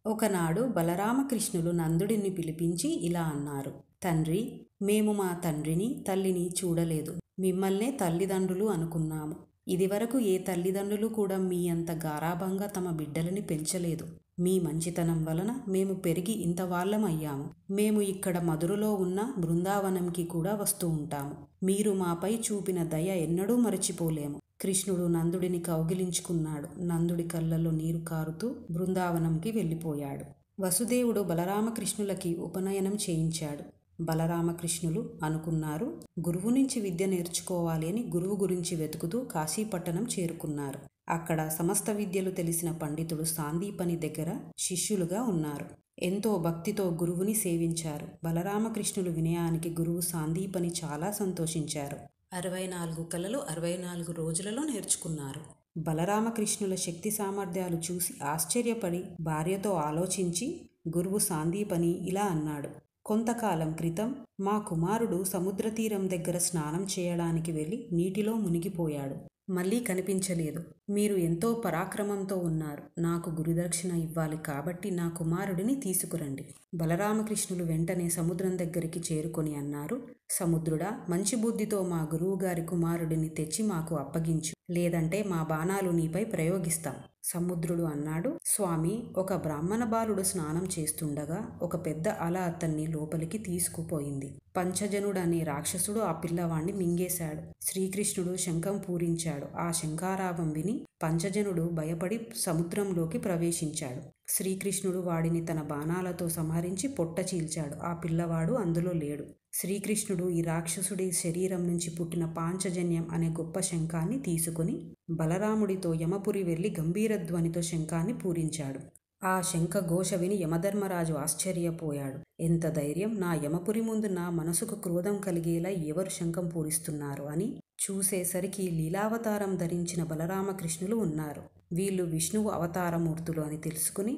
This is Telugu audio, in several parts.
ఒకనాడు బలరామకృష్ణులు నందుడిని పిలిపించి ఇలా అన్నారు. తండ్రి, మేము మా తండ్రిని తల్లిని చూడలేదు. మిమ్మల్నే తల్లిదండ్రులు అనుకున్నాము. ఇదివరకు ఏ తల్లిదండ్రులు కూడా మీ అంత గారాబంగా తమ బిడ్డలని పెంచలేదు. మీ మంచితనం వలన మేము పెరిగి ఇంత వాళ్ళమయ్యాము. మేము ఇక్కడ మధురలో ఉన్న బృందావనంకి కూడా వస్తూ ఉంటాము. మీరు మాపై చూపిన దయ ఎన్నడూ మరచిపోలేము. కృష్ణుడు నందుడిని కౌగిలించుకున్నాడు. నందుడి కళ్ళల్లో నీరు కారుతూ బృందావనంకి వెళ్ళిపోయాడు. వసుదేవుడు బలరామకృష్ణులకి ఉపనయనం చేయించాడు. బలరామకృష్ణులు అనుకున్నారు, గురువు నుంచి విద్య నేర్చుకోవాలి అని గురువు గురించి వెతుకుతూ కాశీపట్టణం చేరుకున్నారు. అక్కడ సమస్త విద్యలు తెలిసిన పండితుడు సాందీపని దగ్గర శిష్యులుగా ఉన్నారు. ఎంతో భక్తితో గురువుని సేవించారు. బలరామకృష్ణులు వినయానికి గురువు సాందీపని చాలా సంతోషించారు. 64 కళలు 64 రోజులలో నేర్చుకున్నారు. బలరామకృష్ణుల శక్తి సామర్థ్యాలు చూసి ఆశ్చర్యపడి భార్యతో ఆలోచించి గురువు సాందీపని ఇలా అన్నాడు. కొంతకాలం క్రితం మా కుమారుడు సముద్ర తీరం దగ్గర స్నానం చేయడానికి వెళ్ళి నీటిలో మునిగిపోయాడు. మళ్ళీ కనిపించలేదు. మీరు ఎంతో పరాక్రమంతో ఉన్నారు. నాకు గురుదక్షిణ ఇవ్వాలి కాబట్టి నా కుమారుడిని తీసుకురండి. బలరామకృష్ణులు వెంటనే సముద్రం దగ్గరికి చేరుకొని అన్నారు. సముద్రుడా, మంచి బుద్ధితో మా గురువుగారి కుమారుడిని తెచ్చి మాకు అప్పగించు, లేదంటే మా బాణాలు నీపై ప్రయోగిస్తాం. సముద్రుడు అన్నాడు, స్వామి, ఒక బ్రాహ్మణ బాలుడు స్నానం చేస్తుండగా ఒక పెద్ద అల అతన్ని లోపలికి తీసుకుపోయింది. పంచజనుడనే రాక్షసుడు ఆ పిల్లవాణ్ణి మింగేశాడు. శ్రీకృష్ణుడు శంఖం పూరించాడు. ఆ శంఖారావం విని పంచజనుడు భయపడి సముద్రంలోకి ప్రవేశించాడు. శ్రీకృష్ణుడు వాడిని తన బాణాలతో సంహరించి పొట్ట చీల్చాడు. ఆ పిల్లవాడు అందులో లేడు. శ్రీకృష్ణుడు ఈ రాక్షసుడి శరీరం నుంచి పుట్టిన పాంచజన్యం అనే గొప్ప శంఖాన్ని తీసుకుని బలరాముడితో యమపురి వెళ్లి గంభీర ధ్వనితో శంఖాన్ని పూరించాడు. ఆ శంఖ ఘోష విని యమధర్మరాజు ఆశ్చర్యపోయాడు. ఎంత ధైర్యం! నా యమపురి ముందు నా మనసుకు క్రోధం కలిగేలా ఎవరు శంఖం పూరిస్తున్నారు అని చూసేసరికి లీలావతారం ధరించిన బలరామకృష్ణులు ఉన్నారు. వీళ్ళు విష్ణువు అవతారమూర్తులు అని తెలుసుకుని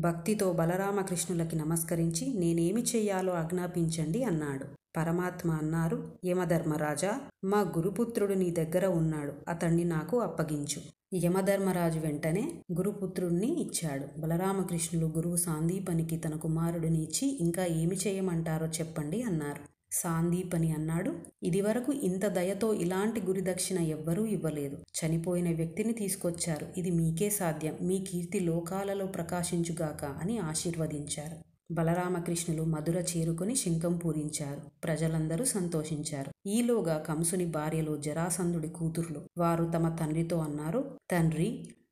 భక్తితో బలరామకృష్ణులకి నమస్కరించి నేనేమి చెయ్యాలో ఆజ్ఞాపించండి అన్నాడు. పరమాత్మ అన్నారు, యమధర్మరాజా, మా గురుపుత్రుడు నీ దగ్గర ఉన్నాడు. అతన్ని నాకు అప్పగించు. యమధర్మరాజు వెంటనే గురుపుత్రుణ్ణి ఇచ్చాడు. బలరామకృష్ణులు గురువు సాందీపనికి తన కుమారుడిని ఇచ్చి ఇంకా ఏమి చేయమంటారో చెప్పండి అన్నారు. సాందీపని అన్నాడు, ఇదివరకు ఇంత దయతో ఇలాంటి గురుదక్షిణ ఎవ్వరూ ఇవ్వలేదు. చనిపోయిన వ్యక్తిని తీసుకొచ్చారు. ఇది మీకే సాధ్యం. మీ కీర్తి లోకాలలో ప్రకాశించుగాక అని ఆశీర్వదించారు. బలరామకృష్ణులు మధుర చేరుకుని శంఖం పూరించారు. ప్రజలందరూ సంతోషించారు. ఈలోగా కంసుని భార్యలు జరాసంధుడి కూతుర్లు. వారు తమ తండ్రితో అన్నారు, తండ్రి,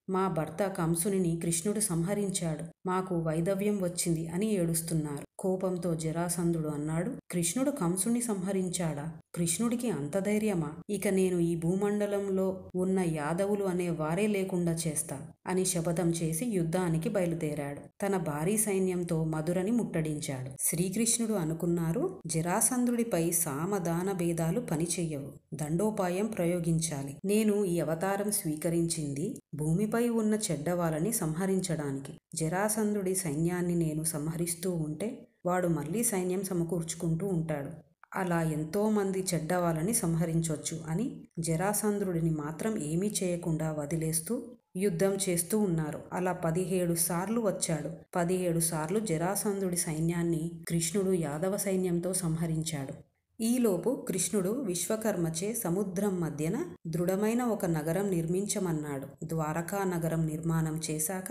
మా భర్త కంసుని కృష్ణుడు సంహరించాడు. మాకు వైధవ్యం వచ్చింది అని ఏడుస్తున్నారు. కోపంతో జరాసంధుడు అన్నాడు, కృష్ణుడు కంసుని సంహరించాడా? కృష్ణుడికి అంత ధైర్యమా? ఇక నేను ఈ భూమండలంలో ఉన్న యాదవులు అనే వారే లేకుండా చేస్తా అని శపథం చేసి యుద్ధానికి బయలుదేరాడు. తన భారీ సైన్యంతో మధురని ముట్టడించాడు. శ్రీకృష్ణుడు అనుకున్నారు, జరాసంధుడిపై సామదాన భేదాలు పనిచెయ్యవు. దండోపాయం ప్రయోగించాలి. నేను ఈ అవతారం స్వీకరించింది భూమిపై ఉన్న చెడ్డవాళ్ళని సంహరించడానికి. జరాసంధుడి సైన్యాన్ని నేను సంహరిస్తూ ఉంటే వాడు మళ్ళీ సైన్యం సమకూర్చుకుంటూ ఉంటాడు. అలా ఎంతోమంది చెడ్డవాళ్ళని సంహరించొచ్చు అని జరాసంధుడిని మాత్రం ఏమీ చేయకుండా వదిలేస్తూ యుద్ధం చేస్తూ ఉన్నారు. అలా 17 సార్లు వచ్చాడు. 17 సార్లు జరాసంధుడి సైన్యాన్ని కృష్ణుడు యాదవ సైన్యంతో సంహరించాడు. ఈలోపు కృష్ణుడు విశ్వకర్మచే సముద్రం మధ్యన దృఢమైన ఒక నగరం నిర్మించమన్నాడు. ద్వారకా నగరం నిర్మాణం చేశాక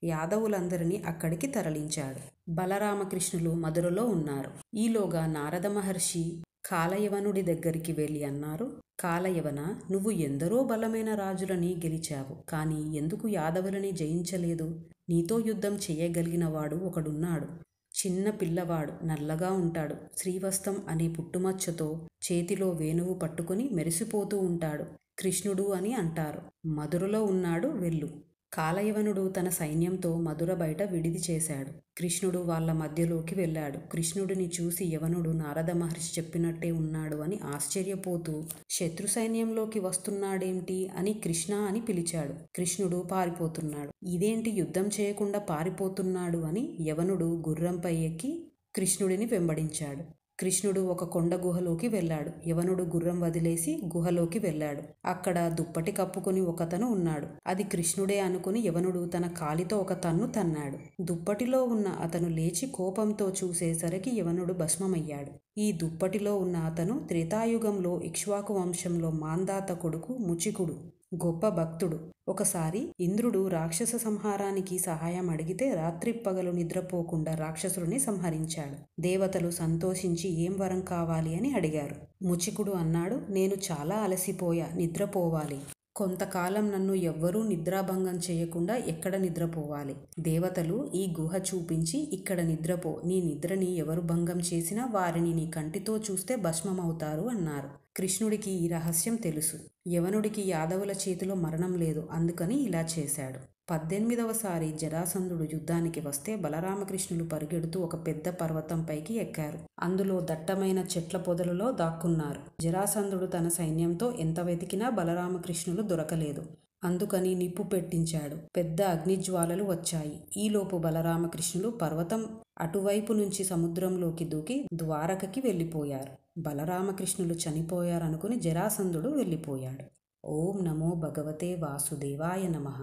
యాదవులందరినీ అక్కడికి తరలించాడు. బలరామకృష్ణులు మధురలో ఉన్నారు. ఈలోగా నారద మహర్షి కాలయవనుడి దగ్గరికి వెళ్ళి అన్నారు, కాలయవన, నువ్వు ఎందరో బలమైన రాజులని గెలిచావు. కానీ ఎందుకు యాదవులని జయించలేదు? నీతో యుద్ధం చేయగలిగిన వాడు ఒకడున్నాడు. చిన్న పిల్లవాడు, నల్లగా ఉంటాడు. శ్రీవస్తం అనే పుట్టుమచ్చతో చేతిలో వేణువు పట్టుకుని మెరిసిపోతూ ఉంటాడు. కృష్ణుడు అని అంటారు. మధురలో ఉన్నాడు, వెళ్ళు. కాలయవనుడు తన సైన్యంతో మధుర బయట విడిది చేశాడు. కృష్ణుడు వాళ్ళ మధ్యలోకి వెళ్ళాడు. కృష్ణుడిని చూసి యవనుడు నారద మహర్షి చెప్పినట్టే ఉన్నాడు అని ఆశ్చర్యపోతూ శత్రు సైన్యంలోకి వస్తున్నాడేంటి అని కృష్ణ అని పిలిచాడు. కృష్ణుడు పారిపోతున్నాడు. ఇదేంటి యుద్ధం చేయకుండా పారిపోతున్నాడు అని యవనుడు గుర్రంపై ఎక్కి కృష్ణుడిని వెంబడించాడు. కృష్ణుడు ఒక కొండ గుహలోకి వెళ్ళాడు. యవనుడు గుర్రం వదిలేసి గుహలోకి వెళ్ళాడు. అక్కడ దుప్పటి కప్పుకొని ఒకతను ఉన్నాడు. అది కృష్ణుడే అనుకుని యవనుడు తన కాలితో ఒక తన్ను తన్నాడు. దుప్పటిలో ఉన్న అతను లేచి కోపంతో చూసేసరికి యవనుడు భస్మమయ్యాడు. ఈ దుప్పటిలో ఉన్న అతను త్రేతాయుగంలో ఇక్ష్వాకు వంశంలో మాంధాత కొడుకు ముచికుడు, గొప్ప భక్తుడు. ఒకసారి ఇంద్రుడు రాక్షస సంహారానికి సహాయం అడిగితే రాత్రిపగలు నిద్రపోకుండా రాక్షసుడిని సంహరించాడు. దేవతలు సంతోషించి ఏం వరం కావాలి అని అడిగారు. ముచికుడు అన్నాడు, నేను చాలా అలసిపోయా, నిద్రపోవాలి. కొంతకాలం నన్ను ఎవ్వరూ నిద్రాభంగం చేయకుండా ఎక్కడ నిద్రపోవాలి. దేవతలు ఈ గుహ చూపించి ఇక్కడ నిద్రపో, నీ నిద్రని ఎవరు భంగం చేసినా వారిని నీ కంటితో చూస్తే భస్మమవుతారు అన్నారు. కృష్ణుడికి ఈ రహస్యం తెలుసు. యవనుడికి యాదవుల చేతిలో మరణం లేదు, అందుకని ఇలా చేశాడు. 18వసారి జరాసంధుడు యుద్ధానికి వస్తే బలరామకృష్ణులు పరిగెడుతూ ఒక పెద్ద పర్వతంపైకి ఎక్కారు. అందులో దట్టమైన చెట్ల పొదలలో దాక్కున్నారు. జరాసంధుడు తన సైన్యంతో ఎంత వెతికినా బలరామకృష్ణులు దొరకలేదు. అందుకని నిప్పు పెట్టించాడు. పెద్ద అగ్నిజ్వాలలు వచ్చాయి. ఈలోపు బలరామకృష్ణులు పర్వతం అటువైపు నుంచి సముద్రంలోకి దూకి ద్వారకకి వెళ్ళిపోయారు. బలరామకృష్ణులు చనిపోయారనుకుని జరాసంధుడు వెళ్ళిపోయాడు. ఓం నమో భగవతే వాసుదేవాయ నమః.